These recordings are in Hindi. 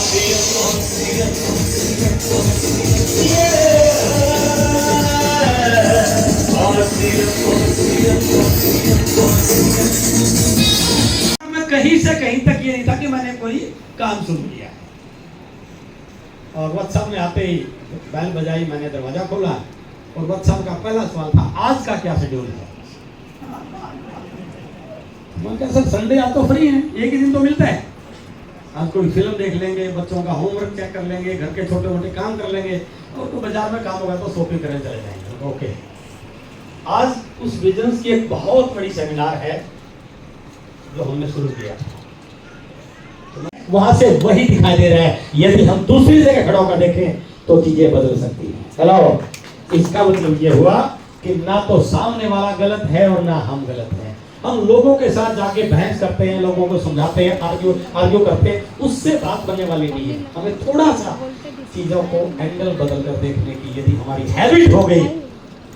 मैं कहीं से कहीं तक ये नहीं था कि मैंने कोई काम शुरू किया और व्हाट्सएप में आते ही बैल बजाई, मैंने दरवाजा खोला और व्हाट्सएप का पहला सवाल था, आज का क्या शेड्यूल है। मैं कहा सर संडे आप तो फ्री हैं, एक ही दिन तो मिलता है, आज कोई फिल्म देख लेंगे, बच्चों का होमवर्क चेक कर लेंगे, घर के छोटे मोटे काम कर लेंगे और तो बाजार में काम होगा तो शॉपिंग करने चले जाएंगे। ओके, आज उस बिजनेस की एक बहुत बड़ी सेमिनार है जो हमने शुरू किया, तो वहां से वही दिखाई दे रहा है, यदि हम दूसरी जगह खड़ा होकर देखें तो चीजें बदल सकती हैं। हेलो, इसका मतलब ये हुआ कि ना तो सामने वाला गलत है और ना हम गलत हैं। हम लोगों के साथ जाके बहस करते हैं, लोगों को समझाते हैं, आर्ग्यू करते हैं, उससे बात बनने वाली नहीं है। हमें थोड़ा सा चीजों को एंगल बदल कर देखने की यदि हमारी हैबिट हो गई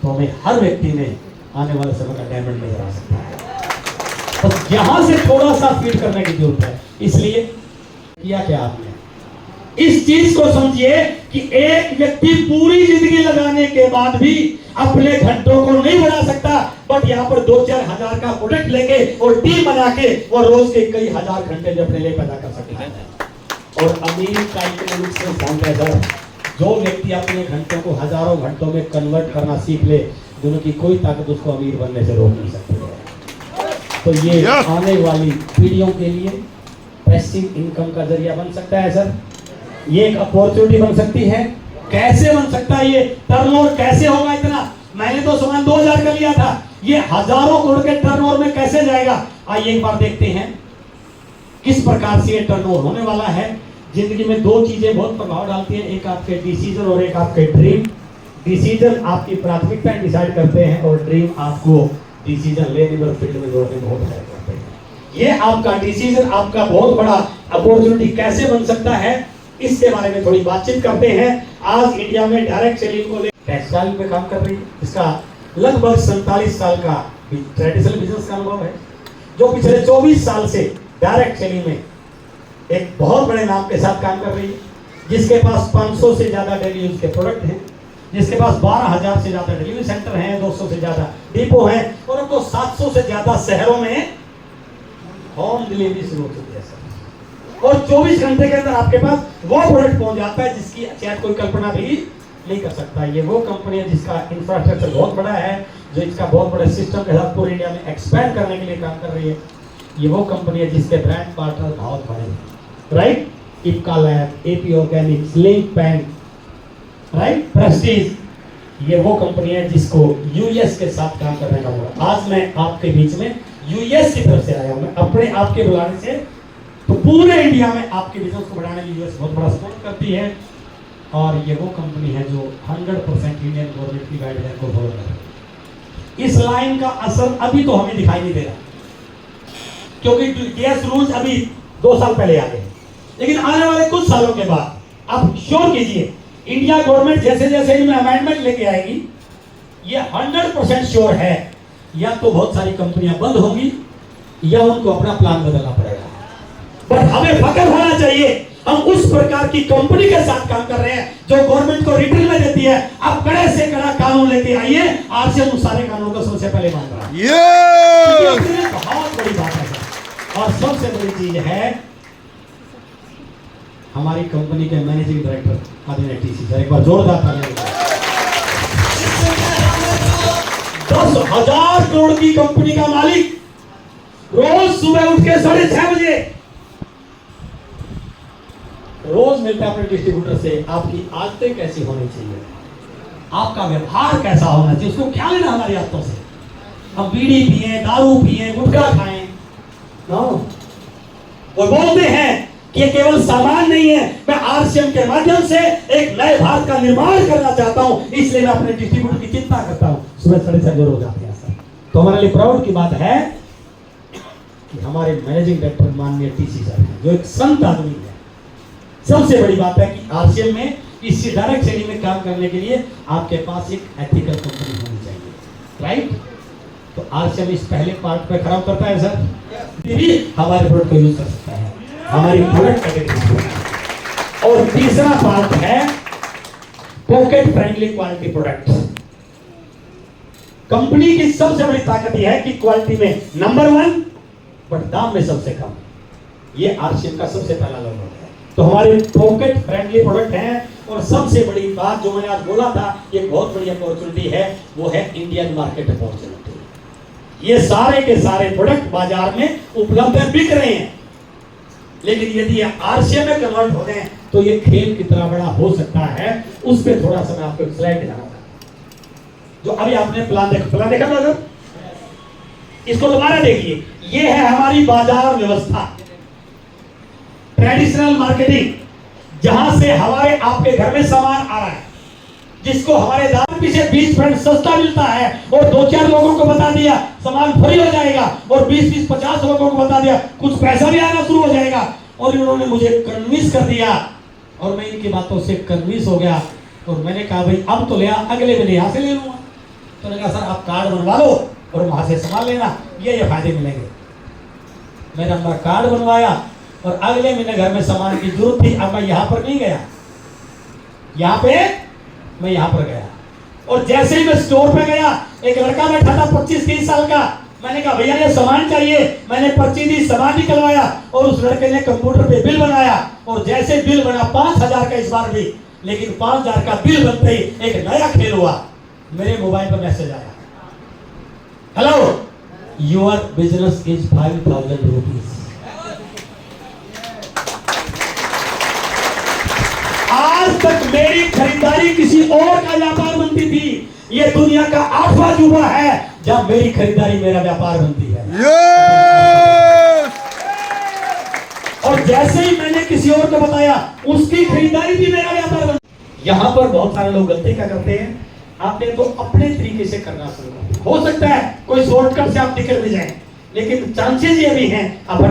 तो हमें हर व्यक्ति में आने वाले समय का डायमंड नजर आ सकता है। तो यहां से थोड़ा सा फीड करने की जरूरत है। इसलिए किया क्या आपने, इस चीज को समझिए कि एक व्यक्ति पूरी जिंदगी लगाने के बाद भी अपने घंटों को नहीं बढ़ा सकता, बट यहाँ पर 2-4 हजार का प्रोडक्ट लेके और टीम बना के वो रोज के कई हजार घंटे अपने लिए पैदा कर सकते हैं। और अमीर का इकोनॉमिक्स में फॉर्म है सर, जो व्यक्ति अपने घंटों को हजारों घंटों में कन्वर्ट करना सीख ले, दोनों की कोई ताकत उसको अमीर बनने से रोक नहीं सकती है। तो ये आने वाली पीढ़ियों के लिए पैसिव इनकम का जरिया बन सकता है सर, ये एक अपॉर्चुनिटी बन सकती है। कैसे बन सकता है ये, टर्नओवर कैसे होगा इतना, मैंने तो सामान 2000 का लिया था, ये हजारों करोड़ के टर्नओवर में कैसे जाएगा। आइए एक बार देखते हैं किस प्रकार से ये टर्नओवर होने वाला है। जिंदगी में दो चीजें बहुत प्रभाव डालती हैं, एक आपके डिसीजन और एक आपके ड्रीम। डिसीजन आपकी प्राथमिकता डिसाइड करते हैं और ड्रीम आपको डिसीजन लेने और फील्ड में जोड़ने में बहुत हेल्प करते हैं। ये आपका डिसीजन आपका बहुत बड़ा अपॉर्चुनिटी कैसे बन सकता है, इसके बारे में थोड़ी बातचीत करते हैं। आज इंडिया में डायरेक्ट सेलिंग को टेक्सटाइल पे काम कर रही है, इसका लगभग 47 साल का ट्रेडिशनल बिजनेस का अनुभव है, जो पिछले 24 साल से डायरेक्ट सेलिंग में एक बहुत बड़े नाम के साथ काम कर रही है, जिसके पास 500 से ज्यादा डेली यूज के प्रोडक्ट हैं, जिसके पास 12,000 से ज्यादा डिलीवरी सेंटर हैं, 200 से ज्यादा डिपो हैं और अब तो 700 से ज्यादा शहरों में होम डिलीवरी शुरू हो चुकी है सर। और 24 घंटे के अंदर आपके पास वो प्रोडक्ट पहुंच जाता है जिसकी शायद कोई कल्पना भी नहीं कर सकता। ये वो कंपनी है जिसका इंफ्रास्ट्रक्चर बहुत बड़ा है, जो इसका बहुत बड़े सिस्टम के साथ पूरे इंडिया में एक्सपैंड करने के लिए काम कर रही है। ये वो कंपनी है जिसके ब्रांड पार्टनर बहुत बड़े हैं, right, Ipca lab, AP Organics, link pan, right, Prestige. ये वो कंपनी है जिसको यूएस के साथ काम करने का मौका। आज मैं आपके बीच में यूएस की तरफ से आया हूं, मैं अपने आपके बुलाने से, तो पूरे इंडिया में आपके बिजनेस को बढ़ाने के लिए यूएस बहुत बड़ा सपोर्ट करती है। और ये वो कंपनी है जो 100% इंडियन गवर्नमेंट की गाइडलाइन को फॉलो कर रही है। इस लाइन का असर अभी तो हमें दिखाई नहीं दे रहा, क्योंकि गैस रूल्स अभी 2 साल पहले आ गए, लेकिन आने वाले कुछ सालों के बाद आप श्योर कीजिए, इंडिया गवर्नमेंट जैसे जैसे इनमें अमेंडमेंट लेके आएगी, ये 100% श्योर है, या तो बहुत सारी कंपनियां बंद होंगी या उनको अपना प्लान बदलना पड़ेगा। पर हमें फख्र होना चाहिए, हम उस प्रकार की कंपनी के साथ काम कर रहे हैं जो गवर्नमेंट को रिटर्न में देती है। अब कड़े से कड़ा कानून लेके आइए, आज से हम सारे कानूनों को सबसे पहले मान रहा है। बहुत बड़ी बात है और सबसे बड़ी चीज है हमारी कंपनी के managing director Aditya TC sir, एक बार जोरदार तालियां। 10,000 करोड़ की कंपनी का मालिक रोज सुबह उठ के 6:30 बजे रोज मिलता है अपने डिस्ट्रीब्यूटर से, आपकी आदतें कैसी होनी चाहिए, आपका व्यवहार कैसा होना चाहिए, उसको क्या लेना हमारी आदतों से। हम बीड़ी पिए, दारू पिए, गुटखा खाएं, नो, वो बोलते हैं कि ये केवल सामान नहीं है, मैं आरसीएम के माध्यम से एक नए भारत का निर्माण करना चाहता हूं, इसलिए मैं अपने डिस्ट्रीब्यूटर की चिंता करता हूं। सुबह 6:30 हो जाते हैं सर। तो हमारे लिए प्राउड की बात है कि हमारे मैनेजिंग डायरेक्टर माननीय टीसी सर हैं, जो एक संत आदमी है। सबसे बड़ी बात है कि आरसीएम में इस डायरेक्ट सेलिंग में काम करने के लिए आपके पास एक एथिकल कंपनी होनी चाहिए, राइट। तो आरसीएम इस पहले पार्ट पे खराब करता है सर, हमारे प्रोडक्ट को यूज कर सकता है, हमारी प्रोडक्ट कैटेगरी और तीसरा पार्ट है pocket friendly quality product. Company की सबसे बड़ी ताकत यह है कि क्वालिटी में नंबर 1 बट दाम में सबसे कम। ये आरसीएम का सबसे पहला लोगो है। तो हमारे पॉकेट फ्रेंडली प्रोडक्ट हैं। और सबसे बड़ी बात जो मैंने आज बोला था, ये बहुत बड़ी अपॉर्चुनिटी है, वो है इंडियन मार्केट अपॉर्चुनिटी। ये सारे के सारे प्रोडक्ट बाजार में उपलब्ध है, बिक रहे हैं, लेकिन यदि आरसीएम में कन्वर्ट होते हैं तो ये खेल कितना बड़ा हो सकता है, उस पर थोड़ा सा मैं आपको एक स्लाइड दिखाना था। जो अभी आपने प्लान देखा ना सर, इसको दोबारा देखिए। ये है हमारी बाजार व्यवस्था, ट्रेडिशनल मार्केटिंग, जहां से हमारे आपके घर में सामान आ रहा है, जिसको हमारे दाम पीछे 20% सस्ता मिलता है, और 2-4 लोगों को बता दिया सामान फ्री हो जाएगा, और 20-20, 50 लोगों को बता दिया कुछ पैसा भी आना शुरू हो जाएगा, और इन्होंने मुझे कन्विंस कर दिया, और मैं इनकी बातों से कन्विंस हो गया। और मैंने कहा भाई अब तो लिया, अगले महीने यहां से ले लूंगा। तो मैंने कहा सर आप कार्ड बनवा लो और वहां से सामान लेना, ये फायदे मिलेंगे। मैंने अपना कार्ड बनवाया और अगले महीने घर में सामान की जरूरत थी। अब मैं यहाँ पर नहीं गया, मैं यहाँ पर गया, और जैसे ही मैं स्टोर पे गया, एक लड़का बैठा था 25-30 साल का। मैंने कहा भैया ये सामान चाहिए। मैंने पर्ची दी, सामान निकलवाया, और उस लड़के ने कंप्यूटर पे बिल बनाया, और जैसे बिल बना 5000 का इस बार भी, लेकिन 5000 का बिल बनते ही एक नया खेल हुआ। मेरे मोबाइल पर मैसेज आया, hello your business is 5000 rupees. आज तक मेरी खरीदारी किसी और का व्यापार बनती थी, ये दुनिया का 8वां जुबा है जब मेरी खरीदारी मेरा व्यापार बनती है। और जैसे ही मैंने किसी और को बताया, उसकी खरीदारी भी मेरा व्यापार बनती। यहां पर बहुत सारे लोग गलती क्या करते हैं, आपने तो अपने तरीके से करना शुरू कर। हो सकता है कोई शॉर्टकट से आप निकल भी जाएं, लेकिन चांसेस ये भी हैं आप।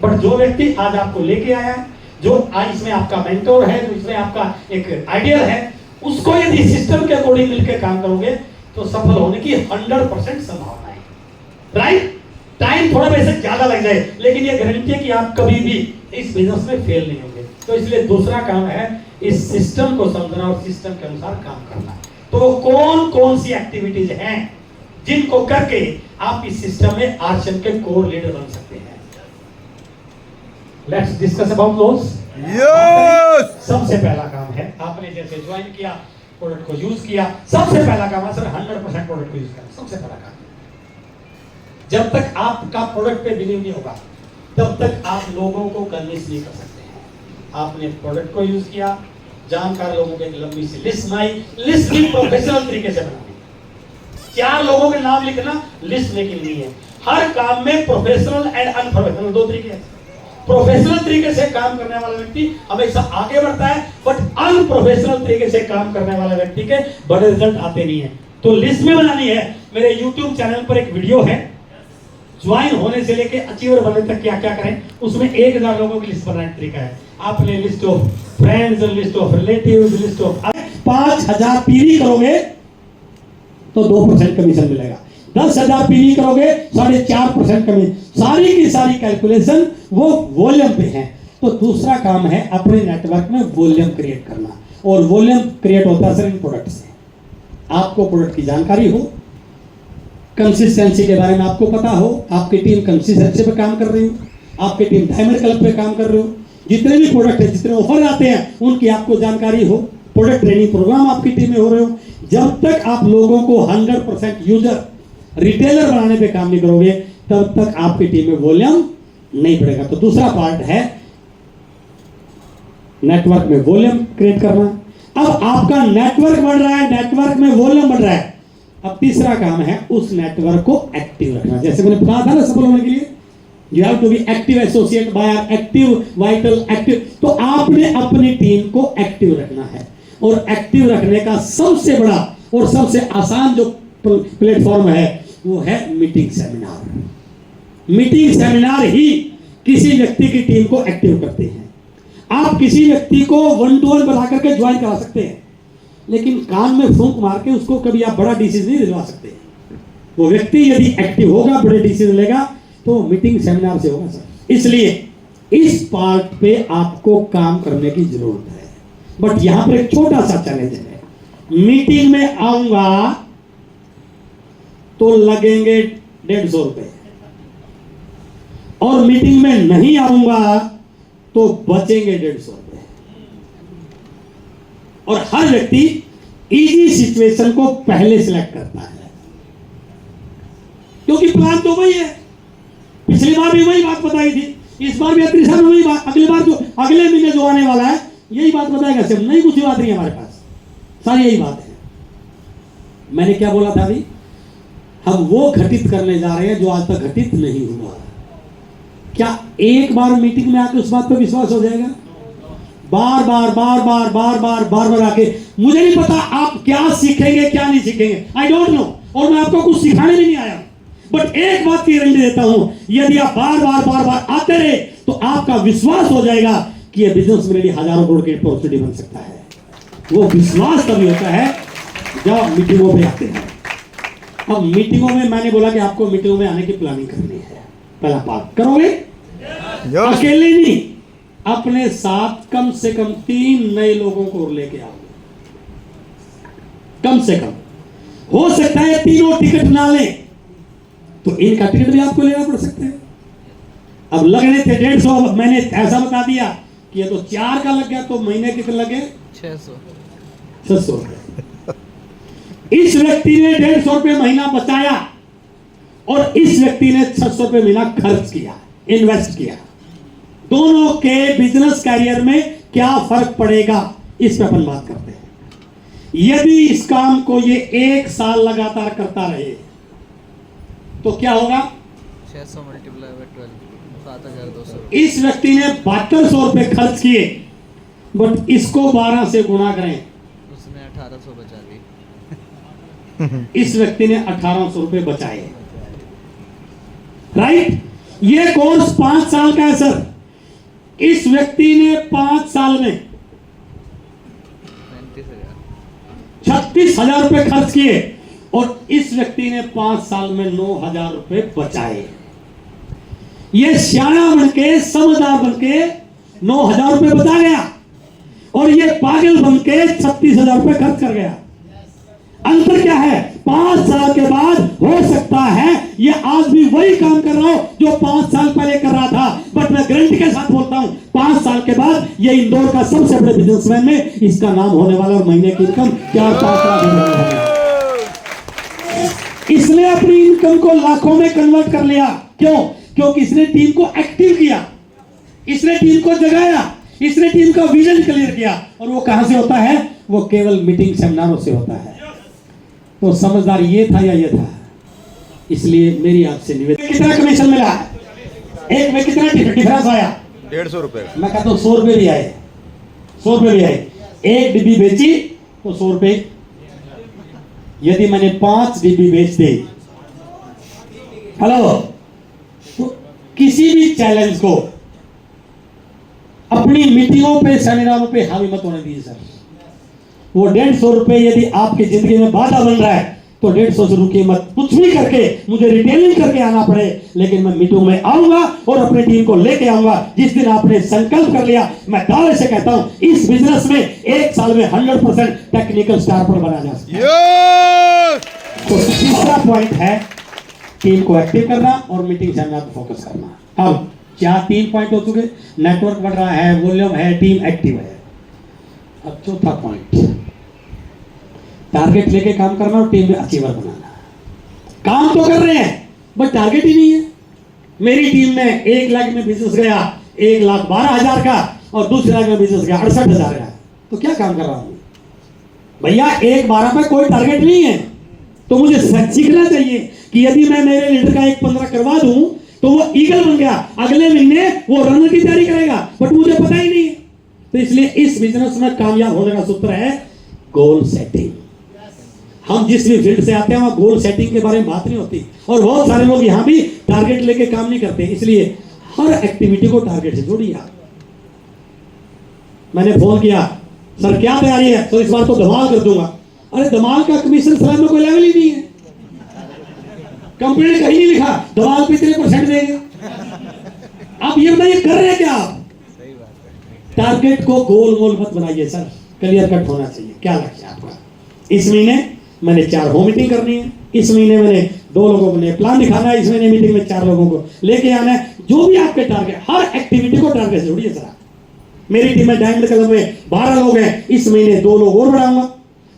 बट जो व्यक्ति आज आपको लेके आया है, जो आज इसमें आपका मेंटोर है, जो इसमें आपका एक आइडिया है, उसको यदि सिस्टम के अकॉर्डिंग मिलकर काम करोगे तो सफल होने की 100% संभावना है। राइट? टाइम थोड़ा वैसे ज्यादा लग जाए, लेकिन ये गारंटी है कि आप कभी भी इस बिजनेस में फेल नहीं होंगे। तो इसलिए दूसरा काम है इस सिस्टम को समझना और सिस्टम के अनुसार काम करना। तो कौन कौन सी एक्टिविटीज हैं जिनको करके आप इस सिस्टम में आरसीएम के कोर लीडर बन सकते हैं। Let's discuss about those. सबसे पहला काम है, आपने जैसे ज्वाइन किया, प्रोडक्ट को यूज किया, सबसे पहला काम है सर 100% प्रोडक्ट को यूज करना। सबसे पहला काम, जब तक आपका प्रोडक्ट पे बिलीव नहीं होगा तब तक आप लोगों को कन्विंस नहीं कर सकते हैं। आपने प्रोडक्ट को यूज किया, जानकार लोगों की एक लंबी सी लिस्ट बनाई, लिस्ट भी प्रोफेशनल तरीके से बनानी। 4 लोगों के नाम लिखना, लिस्ट लिखनी है। हर काम में प्रोफेशनल एंड अनप्रोफेशनल 2 तरीके हैं। प्रोफेशनल तरीके से काम करने वाला व्यक्ति हमेशा आगे बढ़ता है, बट अनप्रोफेशनल तरीके से काम करने वाला व्यक्ति के बड़े रिजल्ट आते नहीं है। तो लिस्ट में बनानी है। मेरे YouTube चैनल पर एक वीडियो है, ज्वाइन होने से लेके अचीवर बनने तक क्या क्या करें, उसमें 1000 लोगों की लिस्ट बनाने का तरीका है। आपने list of friends, list of relatives, list of 5000 PV करोगे तो 2% कमीशन मिलेगा। 10,000 पीवी करोगे 4.5% कमीशन। सारी की सारी कैलकुलेशन वो वॉल्यूम पे है। तो दूसरा काम है अपने नेटवर्क में वॉल्यूम क्रिएट करना, और वॉल्यूम क्रिएट होता है सर इन प्रोडक्ट से। आपको प्रोडक्ट की जानकारी हो, कंसिस्टेंसी के बारे में आपको पता हो, आपकी टीम कंसिस्टेंसी पे काम कर रही हो, आपकी टीम डायमंड क्लब पे काम कर रही हो, जितने भी प्रोडक्ट है, जितने ऑफर आते हैं उनकी आपको जानकारी हो, प्रोडक्ट ट्रेनिंग प्रोग्राम आपकी टीम में हो रहे हो। जब तक आप लोगों को 100% यूजर रिटेलर बनाने पे काम नहीं करोगे तब तक आपकी टीम में वॉल्यूम नहीं बढ़ेगा। तो दूसरा पार्ट है नेटवर्क में वॉल्यूम क्रिएट करना। अब आपका नेटवर्क बढ़ रहा है, नेटवर्क में वॉल्यूम बढ़ रहा है। अब तीसरा काम है उस नेटवर्क को एक्टिव रखना। जैसे मैंने कहा था ना, सफल होने के लिए you have to be active associate, buyer, active, vital, active. तो आपने अपनी टीम को एक्टिव रखना है, और एक्टिव रखने का सबसे बड़ा और सबसे आसान जो प्लेटफॉर्म है वो है मीटिंग सेमिनार। मीटिंग सेमिनार ही किसी व्यक्ति की टीम को एक्टिव करते हैं। आप किसी व्यक्ति को 1-to-1 बना करके ज्वाइन करा सकते हैं, लेकिन कान में फूंक मार के उसको कभी आप बड़ा डिसीजन नहीं दिलवा सकते। वो व्यक्ति यदि एक्टिव होगा, बड़े डिसीजन लेगा, तो मीटिंग सेमिनार से होगा सर। इसलिए इस पार्ट पे आपको काम करने की जरूरत है। बट यहां पर एक छोटा सा चैलेंज है, मीटिंग में आऊंगा तो लगेंगे 150 रुपए, और मीटिंग में नहीं आऊंगा तो बचेंगे 150 रुपए। और हर व्यक्ति इजी सिचुएशन को पहले सिलेक्ट करता है, क्योंकि प्लान तो वही है। पिछली बार भी वही बात बताई थी, इस बार भी अगली साल वही बात, अगली बार जो अगले महीने जो आने वाला है यही बात बताएगा। सिर्फ नई कुछ बात नहीं है हमारे पास, सारी यही बात है। मैंने क्या बोला था अभी, हम वो घटित करने जा रहे हैं जो आज तक घटित नहीं हुआ। क्या एक बार मीटिंग में आके उस बात पर विश्वास हो जाएगा? बार बार बार बार बार बार बार बार आके, मुझे नहीं पता आप क्या सीखेंगे क्या नहीं सीखेंगे, आई डोंट नो, और मैं आपको कुछ सिखाने भी नहीं आया। बट एक बात की गारंटी देता हूं, यदि आप बार बार बार बार आते रहे तो आपका विश्वास हो जाएगा कि यह बिजनेस मेरे लिए हजारों करोड़ की अपॉर्चुनिटी बन सकता है। वो विश्वास तभी होता है जब मीटिंगों में आते हैं। अब मीटिंगों में मैंने बोला कि आपको मीटिंगों में आने की प्लानिंग करनी है। पहला पार्ट करोगे, अकेले नहीं, अपने साथ कम से कम 3 नए लोगों को लेके आओगे। कम से कम, हो सकता है तीनों टिकट ना लें तो इनका टिकट भी आपको लेना पड़ सकता है। अब लगने थे 150, मैंने ऐसा बता दिया कि ये तो 4 का लग गया, तो महीने कितने लगे? 600 रुपए। इस व्यक्ति ने 150 रुपए महीना बचाया और इस व्यक्ति ने 600 रुपए महीना खर्च किया, इन्वेस्ट किया। दोनों के बिजनेस कैरियर में क्या फर्क पड़ेगा, इस पे अपन बात करते हैं। यदि इस काम को ये 1 साल लगातार करता रहे तो क्या होगा? 600 मल्टीप्लाई बाय 12, 7200। इस व्यक्ति ने 7200 रुपए खर्च किए, बट इसको 12 से गुणा करें, उसने 1800 बचा दी। इस व्यक्ति ने 1800 रुपए बचाए। राइट? ये कोर्स 5 साल का है सर। इस व्यक्ति ने 5 साल में 36,000 रुपए खर्च किए और इस व्यक्ति ने 5 साल में 9,000 रुपए बचाए। ये सियाना बनके, समझदार बनके 9,000 रुपए बचा गया और ये पागल बनके 36,000 रुपए खर्च कर गया। अंतर क्या है? 5 साल के बाद हो सकता है ये आज भी वही काम कर रहा हो जो 5 साल पहले कर रहा था, बट मैं गारंटी के साथ बोलता हूं 5 साल के बाद ये इंदौर का सबसे बड़े बिजनेसमैन में इसका नाम होने वाला और महीने की इनकम 4-5 लाख होगी। इसने अपनी इनकम को लाखों में कन्वर्ट कर लिया। क्यों? क्योंकि इसने टीम को एक्टिव किया, इसने टीम को जगाया, इसने टीम का विजन क्लियर किया। और वो कहां से होता है? वो केवल मीटिंग सेमिनारों से होता है। तो समझदार ये था या ये था? इसलिए मेरी आपसे निवेदन, कितना कमीशन मिला? एक में कितना डिफरेंस आया? 150 रुपए। मैं कहता हूं 100 रुपए भी आए, 100 रुपए भी आए। एक डिब्बी बेची तो 100 रुपए। यदि मैंने 5 डिब्बी बेच दी, हेलो, तो किसी भी चैलेंज को अपनी मीटिंगों पे, सेमिनारों पे हावी मत होने दीजिए सर। वो 150 रुपए यदि आपकी जिंदगी में बाधा बन रहा है तो 150 से रुकिए मत। कुछ भी करके मुझे रिटेलिंग करके आना पड़े, लेकिन मैं मीटिंग में आऊंगा और अपनी टीम को लेके आऊंगा। जिस दिन आपने संकल्प कर लिया, मैं दावे से कहता हूं इस बिजनेस में 1 साल में 100% टेक्निकल स्टार पर बना जा सकता है। तो तीसरा पॉइंट है टीम को एक्टिव करना और मीटिंग सेमिनार पर फोकस करना। अब 3 पॉइंट हो चुके, नेटवर्क बढ़ रहा है, वॉल्यूम है, टीम एक्टिव है। अब चौथा पॉइंट, टारगेट लेके काम करना और टीम में अचीवर बनाना। काम तो कर रहे हैं बट टारगेट ही नहीं है। मेरी टीम में 1 लाख में बिजनेस गया, 1,12,000 का, और दूसरे लाख में बिजनेस गया 68,000 का। तो क्या काम कर रहा हूं भैया? 1,12 पे कोई टारगेट नहीं है। तो मुझे सीखना चाहिए कि यदि मैं मेरे लीडर का 1,15 करवा दूं तो वो ईगल बन गया, अगले महीने वो रन की तैयारी करेगा, बट मुझे पता ही नहीं है। तो इसलिए इस बिजनेस में कामयाब होने का सूत्र है गोल सेटिंग। हम जिस भी फील्ड से आते हैं वहां गोल सेटिंग के बारे में बात नहीं होती, और बहुत सारे लोग यहां भी टारगेट लेके काम नहीं करते। इसलिए हर एक्टिविटी को टारगेट से जोड़िए। मैंने फोन किया, सर क्या तैयारी है? तो इस बार तो धमाल कर दूंगा। अरे धमाल का कमीशन स्लैब में कोई लेवल ही नहीं है। कंपनी ने कहीं नहीं लिखा धमाल पे इतने % देंगे। आप ये बताइए कर रहे हैं क्या आप? सही बात है। टारगेट को गोल गोल मत बनाइए सर, क्लियर कट होना चाहिए। क्या लक्ष्य है आपका? इस महीने मैंने 4 होम मीटिंग करनी है, इस महीने मैंने 2 लोगों को प्लान दिखाना है, इस महीने मीटिंग में 4 लोगों को लेके आना है। जो भी आपके टारगेट, हर एक्टिविटी को टारगेट से जोड़िए सर। मेरी टीम में डायमंड क्लब में 12 लोग हैं, इस महीने 2 लोग और बढ़ाऊंगा।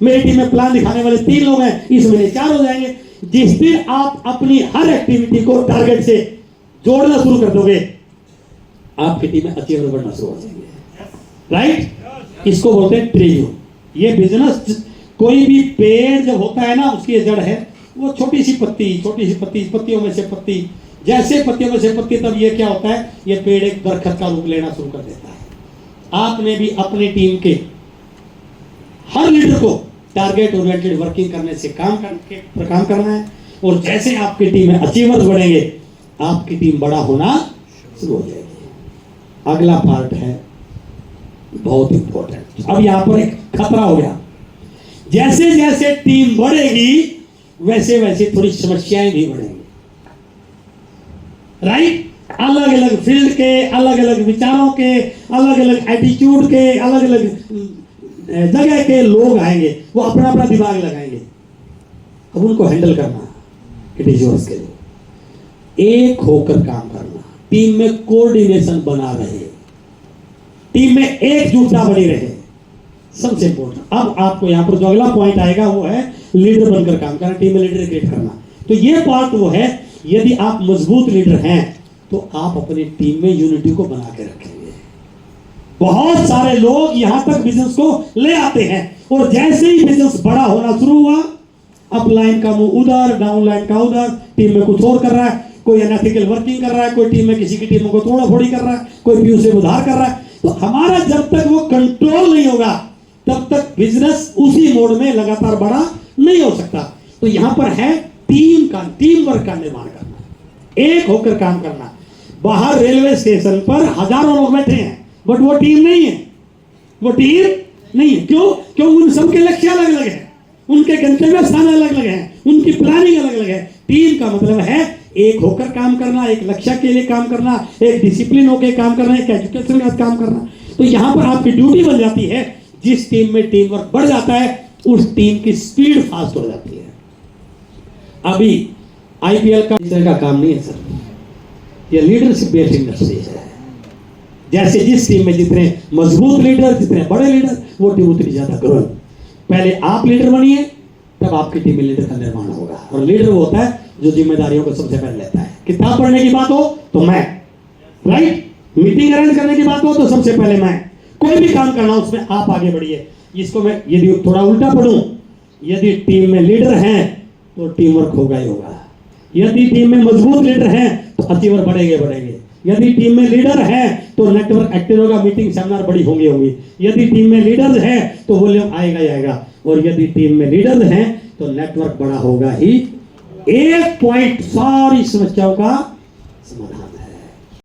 मेरी टीम में प्लान दिखाने वाले 3 लोग हैं, इस महीने 4 हो जाएंगे। जिस दिन आप अपनी हर एक्टिविटी को टारगेट से जोड़ना शुरू कर दोगे, आपकी टीम में अचीवर बढ़ना शुरू हो जाएंगे। राइट? इसको बोलते हैं ट्रियो। ये बिजनेस, कोई भी पेड़ जब होता है ना, उसकी जड़ है वो छोटी सी पत्ती, पत्तियों में से पत्ती, जैसे पत्तियों में से पत्ती, तब ये क्या होता है, ये पेड़ एक दरख्त का रूप लेना शुरू कर देता है। आपने भी अपनी टीम के हर लीडर को टारगेट ओरिएंटेड वर्किंग करने से काम करना है, और जैसे आपकी टीम में अचीवर्स बढ़ेंगे, आपकी टीम बड़ा होना शुरू हो जाएगी। अगला पार्ट है बहुत इंपॉर्टेंट। अब यहां पर एक खतरा हो गया, जैसे जैसे टीम बढ़ेगी वैसे वैसे थोड़ी समस्याएं भी बढ़ेंगी। राइट? अलग अलग फील्ड के, अलग अलग विचारों के, अलग अलग एटीट्यूड के, अलग अलग जगह के लोग आएंगे, वो अपना अपना दिमाग लगाएंगे। अब उनको हैंडल करना इंडिविजुअल्स के लिए एक होकर काम करना, टीम में कोऑर्डिनेशन बना रहे, टीम में एकजुटता बनी रहे, सबसे इंपॉर्टेंट। अब आपको यहां पर जो अगला पॉइंट आएगा वो है लीडर बनकर काम करना, टीम में लीडर क्रिएट करना। तो ये पार्ट वो है, यदि आप मजबूत लीडर हैं तो आप अपनी टीम में यूनिटी को बना के रखेंगे। बहुत सारे लोग यहां तक बिजनेस को ले आते हैं, और जैसे ही बिजनेस बड़ा होना शुरू हुआ, अप लाइन का मुंह उधर, डाउन लाइन का उधर, टीम में कुछ और कर रहा है, कोई अनएथिकल वर्किंग कर रहा है, कोई टीम में किसी की टीम को तोड़ा फोड़ी कर रहा है, कोई पीयू से उधार कर रहा है। तो हमारा जब तक वो कंट्रोल नहीं होगा, तब तक बिजनेस उसी मोड में लगातार बड़ा नहीं हो सकता। तो यहां पर है टीम वर्क का निर्माण करना, एक होकर काम करना। बाहर रेलवे स्टेशन पर हजारों लोग बैठे हैं, बट वो टीम नहीं है, वो टीम नहीं है। क्यों? उन सबके लक्ष्य अलग अलग है, उनके गंतव्य स्थान अलग अलग है, उनकी प्लानिंग अलग अलग है। टीम का मतलब है एक होकर काम करना, एक लक्ष्य के लिए काम करना, एक डिसिप्लिन होकर काम करना, एक एजुकेशन के साथ काम करना। तो यहां पर आपकी ड्यूटी बन जाती है। जिस टीम में टीम वर्क बढ़ जाता है, उस टीम की स्पीड फास्ट हो जाती है। अभी आईपीएल का काम नहीं है सर, ये लीडरशिप बेस्ड इंडस्ट्री है। जैसे जिस टीम में जितने मजबूत लीडर, जितने बड़े लीडर, वो टीम उतनी ज्यादा ग्रो। पहले आप लीडर बनिए, तब आपकी टीम में लीडर का निर्माण होगा। और लीडर वो होता है जो जिम्मेदारियों को सबसे पहले लेता है। किताब पढ़ने की बात हो तो मैं, राइट? मीटिंग अरेंज करने की बात हो तो सबसे पहले मैं, कोई भी काम करना उसमें आप आगे बढ़िए। इसको मैं यदि थोड़ा उल्टा पढ़ूं, यदि टीम में लीडर हैं तो टीम वर्क होगा ही होगा। यदि टीम में मजबूत लीडर हैं तो अचीवर बढ़ेंगे। यदि टीम में लीडर हैं तो नेटवर्क एक्टिव होगा, मीटिंग सेमिनार बड़ी होंगी। यदि टीम में लीडर्स हैं तो वॉल्यूम आएगा ही आएगा, और यदि टीम में लीडर्स हैं तो नेटवर्क बड़ा होगा ही। एक पॉइंट सारी समस्याओं का समाधान।